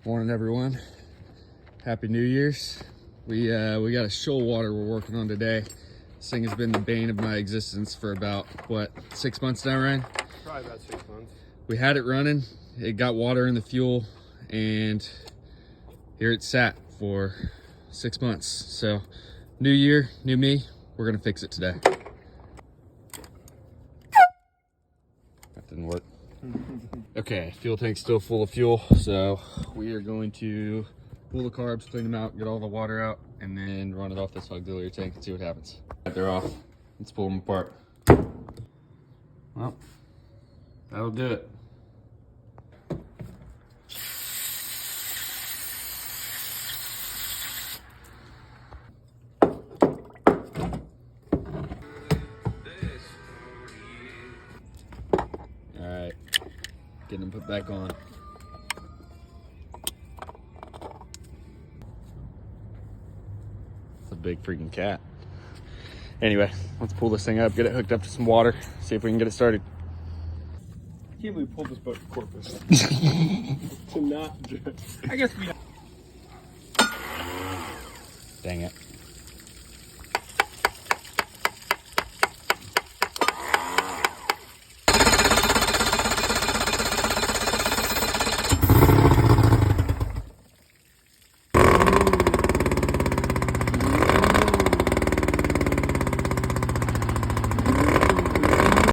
Morning, everyone. Happy New Year's. We got a shoal water we're working on today. This thing has been the bane of my existence for about, what, 6 months now, Ryan? Probably about 6 months. We had it running, it got water in the fuel, and here it sat for 6 months. So, new year, new me, we're gonna fix it today. That didn't work. Okay, fuel tank's still full of fuel, so we are going to pull the carbs, clean them out, get all the water out, and then run it off this auxiliary tank and see what happens. They're off. Let's pull them apart. Well, that'll do it. All right, getting them put back on. It's a big freaking cat. Anyway, let's pull this thing up, get it hooked up to some water, see if we can get it started. I can't believe we pulled this boat to Corpus. to not just, I guess we. Dang it.